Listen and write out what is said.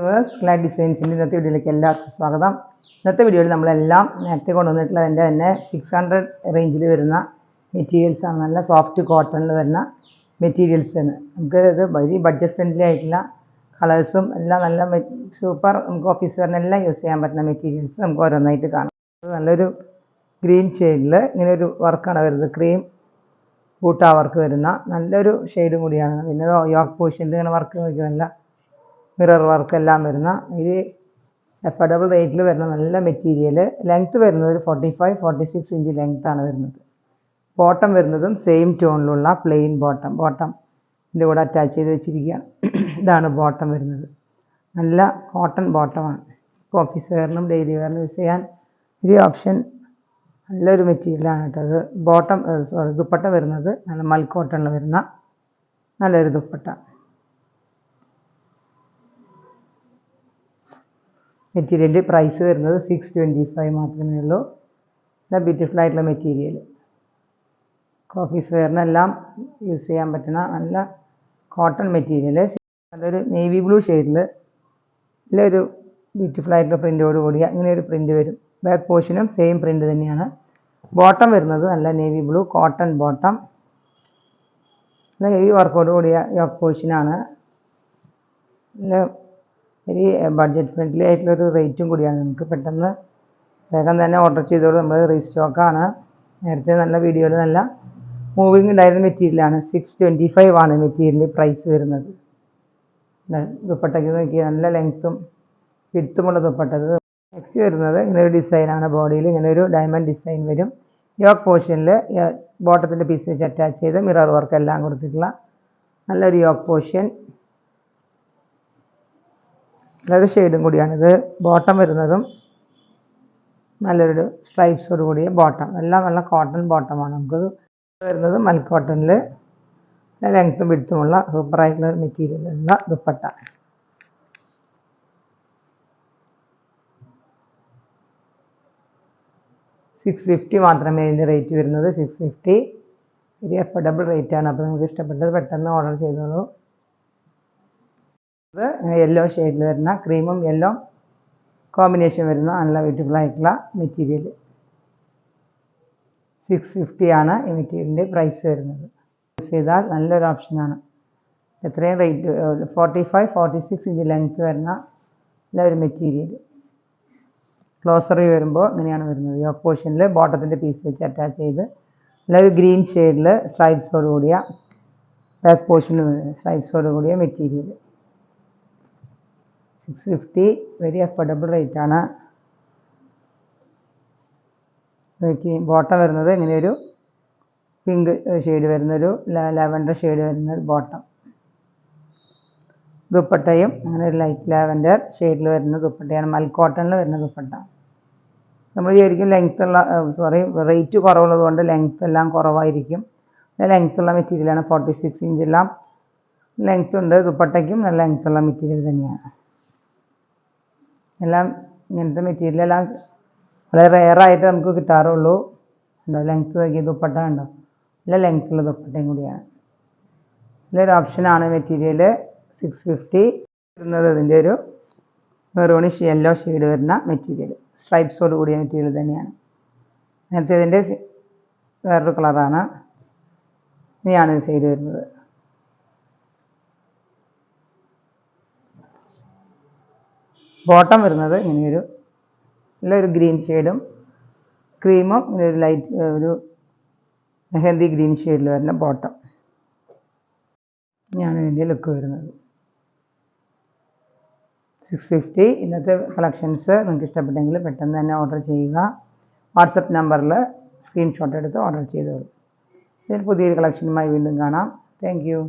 Flat ഡിസൈൻസിൻ്റെ ഇന്നത്തെ വീഡിയോയിലേക്ക് എല്ലാവർക്കും സ്വാഗതം. ഇന്നത്തെ വീഡിയോയിൽ നമ്മളെല്ലാം നേരത്തെ കൊണ്ടുവന്നിട്ടുള്ളതിൻ്റെ തന്നെ 600 റേഞ്ചിൽ വരുന്ന മെറ്റീരിയൽസാണ്. നല്ല സോഫ്റ്റ് കോട്ടണിൽ വരുന്ന മെറ്റീരിയൽസ് ആണ്. നമുക്ക് ഇത് വെരി ബഡ്ജറ്റ് ഫ്രണ്ട്ലി ആയിട്ടുള്ള കളേഴ്സും എല്ലാം നല്ല സൂപ്പർ, നമുക്ക് ഓഫീസ് വെയറിനെല്ലാം യൂസ് ചെയ്യാൻ പറ്റുന്ന മെറ്റീരിയൽസ് നമുക്ക് ഓരോന്നായിട്ട് കാണാം. നല്ലൊരു ഗ്രീൻ ഷെയ്ഡിൽ ഇങ്ങനെ ഒരു വർക്കാണ് വരുന്നത്. ക്രീം ബൂട്ടാ വർക്ക് വരുന്ന നല്ലൊരു ഷെയ്ഡും കൂടിയാണ്. പിന്നെ യോക്ക് പോർഷനിൽ ഇങ്ങനെ വർക്ക് നല്ല മിറർ വർക്ക് എല്ലാം വരുന്ന ഇത് അഫോർഡബിൾ റേറ്റിൽ വരുന്ന നല്ല മെറ്റീരിയൽ. ലെങ്ത്ത് വരുന്നത് ഒരു 45-46 ഇഞ്ച് ലെങ്ത്താണ് വരുന്നത്. ബോട്ടം വരുന്നതും സെയിം ടോണിലുള്ള പ്ലെയിൻ ബോട്ടത്തിൻ്റെ കൂടെ അറ്റാച്ച് ചെയ്ത് വെച്ചിരിക്കുകയാണ്. ഇതാണ് ബോട്ടം വരുന്നത്. നല്ല കോട്ടൺ ബോട്ടമാണ്. ഓഫീസ് വെയറിനും ഡെയിലി വെയറിനും യൂസ് ചെയ്യാൻ ഒരു ഓപ്ഷൻ നല്ലൊരു മെറ്റീരിയലാണ് കേട്ടോ. അത് ബോട്ടം ദുപ്പട്ട വരുന്നത് നല്ല മൽക്കോട്ടണിൽ വരുന്ന നല്ലൊരു ദുപ്പട്ട. മെറ്റീരിയലിൻ്റെ പ്രൈസ് വരുന്നത് 625 മാത്രമേ ഉള്ളൂ. നല്ല ബ്യൂട്ടിഫുൾ ആയിട്ടുള്ള മെറ്റീരിയൽ, ഓഫീസ് വെയറിനെല്ലാം യൂസ് ചെയ്യാൻ പറ്റുന്ന നല്ല കോട്ടൺ മെറ്റീരിയൽ. നല്ലൊരു നേവി ബ്ലൂ ഷെയ്ഡിൽ നല്ലൊരു ബ്യൂട്ടിഫുൾ ആയിട്ടുള്ള പ്രിൻ്റോട് കൂടിയ ഇങ്ങനെ ഒരു പ്രിൻ്റ് വരും. ബാക്ക് പോർഷനും സെയിം പ്രിൻ്റ് തന്നെയാണ്. ബോട്ടം വരുന്നത് നല്ല നേവി ബ്ലൂ കോട്ടൺ ബോട്ടം, നല്ല ഹെവി വർക്കോട് കൂടിയ യോക്ക് പോർഷനാണ്. നല്ല വെരി ബഡ്ജറ്റ് ഫ്രണ്ട്ലി ആയിട്ടുള്ളൊരു റേറ്റും കൂടിയാണ്. നമുക്ക് പെട്ടെന്ന് വേഗം തന്നെ ഓർഡർ ചെയ്തോളൂ. നമ്മൾ റീസ്റ്റോക്കാണ്. നേരത്തെ നല്ല വീഡിയോയിൽ നല്ല മൂവിങ് ഉണ്ടായിരുന്ന മെറ്റീരിയലാണ്. 625 ആണ് മെറ്റീരിയലിൻ്റെ പ്രൈസ് വരുന്നത്. ദുപ്പട്ടയ്ക്ക് നോക്കി നല്ല ലെങ്ത്തും വിഡ്ത്തുമുള്ള ദുപ്പട്ട. നെക്സ്റ്റ് വരുന്നത് ഇങ്ങനെ ഒരു ഡിസൈനാണ്. ബോഡിയിൽ ഇങ്ങനെ ഒരു ഡയമണ്ട് ഡിസൈൻ വരും. യോക്ക് പോർഷനിൽ ബോട്ടത്തിൻ്റെ പീസ് വെച്ച് അറ്റാച്ച് ചെയ്ത് മിറർ വർക്ക് എല്ലാം കൊടുത്തിട്ടുള്ള നല്ലൊരു യോക്ക് പോർഷൻ, നല്ലൊരു ഷെയ്ഡും കൂടിയാണിത്. ബോട്ടം വരുന്നതും നല്ലൊരു സ്ട്രൈപ്സോട് കൂടിയ ബോട്ടം, എല്ലാം നല്ല കോട്ടൺ ബോട്ടമാണ്. നമുക്കത് വരുന്നത് മൽക്കോട്ടണിൽ ലെങ്ത്തും വിഡ്ത്തുമുള്ള സൂപ്പറായിട്ടുള്ള മെറ്റീരിയലുള്ള ദുപ്പട്ട. $650 മാത്രമേ ഇതിൻ്റെ റേറ്റ് വരുന്നത്. 650 വെരി അഫോർഡബിൾ റേറ്റാണ്. അപ്പോൾ നിങ്ങൾക്ക് ഇഷ്ടപ്പെട്ടത് പെട്ടെന്ന് ഓർഡർ ചെയ്തോളൂ. ഇത് യെല്ലോ ഷെയ്ഡിൽ വരുന്ന ക്രീമും യെല്ലോ കോമ്പിനേഷൻ വരുന്ന നല്ല ബ്യൂട്ടിഫുൾ ആയിട്ടുള്ള മെറ്റീരിയൽ. 650 ആണ് ഈ മെറ്റീരിയലിൻ്റെ പ്രൈസ് വരുന്നത്. യൂസ് ചെയ്താൽ നല്ലൊരു ഓപ്ഷനാണ്. എത്രയും റേറ്റ് 45-46 ഇഞ്ച് ലെങ്ത്ത് വരുന്ന നല്ലൊരു മെറ്റീരിയൽ. ക്ലോസറി വരുമ്പോൾ ഇങ്ങനെയാണ് വരുന്നത്. യോക്ക് പോർഷനിൽ ബോട്ടത്തിൻ്റെ പീസ് വെച്ച് അറ്റാച്ച് ചെയ്ത് നല്ലൊരു ഗ്രീൻ ഷെയ്ഡിൽ സ്ട്രൈപ്സോട് കൂടിയ ബാക്ക് പോർഷന് സ്ട്രൈപ്സോട് കൂടിയ മെറ്റീരിയൽ. 650 വെരി അഫോർഡബിൾ റേറ്റാണ്. ബോട്ടം വരുന്നത് ഇങ്ങനെയൊരു പിങ്ക് ഷെയ്ഡ് വരുന്നൊരു ലാവൻഡർ ഷെയ്ഡ് വരുന്ന ബോട്ടം. ദുപ്പട്ടയും അങ്ങനെ ഒരു ലൈറ്റ് ലാവൻഡർ ഷെയ്ഡിൽ വരുന്ന ദുപ്പട്ടയാണ്. മൽക്കോട്ടണിൽ വരുന്ന ദുപ്പട്ട. നമ്മൾ ശരിക്കും റേറ്റ് കുറവുള്ളത് കൊണ്ട് ലെങ്ത്ത് എല്ലാം കുറവായിരിക്കും. ലെങ്ത്തുള്ള മെറ്റീരിയലാണ്. 46 ഇഞ്ചെല്ലാം ലെങ്ത്ത് ഉണ്ട്. ദുപ്പട്ടയ്ക്കും നല്ല ലെങ്ത്തുള്ള മെറ്റീരിയൽ തന്നെയാണ്. എല്ലാം ഇങ്ങനത്തെ മെറ്റീരിയലെല്ലാം വളരെ റെയറായിട്ട് നമുക്ക് കിട്ടാറുള്ളൂ. ഉണ്ടോ ലെങ്ത്ത് നോക്കി ദുപ്പട്ട ഉണ്ടോ, നല്ല ലെങ്ത്തുള്ള ദുപ്പട്ടയും കൂടിയാണ്. നല്ലൊരു ഓപ്ഷനാണ് മെറ്റീരിയൽ. 650 വരുന്നത് ഇതിൻ്റെ ഒരു മെറൂണിഷ് യെല്ലോ ഷെയ്ഡ് വരുന്ന മെറ്റീരിയൽ, സ്ട്രൈപ്സോട് കൂടിയ മെറ്റീരിയൽ തന്നെയാണ്. നേരത്തെ ഇതിൻ്റെ വേറൊരു കളറാണ്. ഇനിയാണ് ഇത് ഷെയ്ഡ് വരുന്നത്. ബോട്ടം വരുന്നത് ഇങ്ങനെയൊരു നല്ലൊരു ഗ്രീൻ ഷെയ്ഡും ക്രീമും ഒരു ലൈറ്റ് ഒരു മെഹന്തി ഗ്രീൻ ഷെയ്ഡിൽ വരുന്ന ബോട്ടം. ഇനിയാണ് ഇതിൻ്റെ ലുക്ക് വരുന്നത്. 650 ഇന്നത്തെ കളക്ഷൻസ് നിങ്ങൾക്ക് ഇഷ്ടപ്പെട്ടെങ്കിൽ പെട്ടെന്ന് തന്നെ ഓർഡർ ചെയ്യുക. വാട്സപ്പ് നമ്പറിൽ സ്ക്രീൻഷോട്ട് എടുത്ത് ഓർഡർ ചെയ്തോളൂ. ഇതിൽ പുതിയൊരു കളക്ഷനുമായി വീണ്ടും കാണാം. Thank you.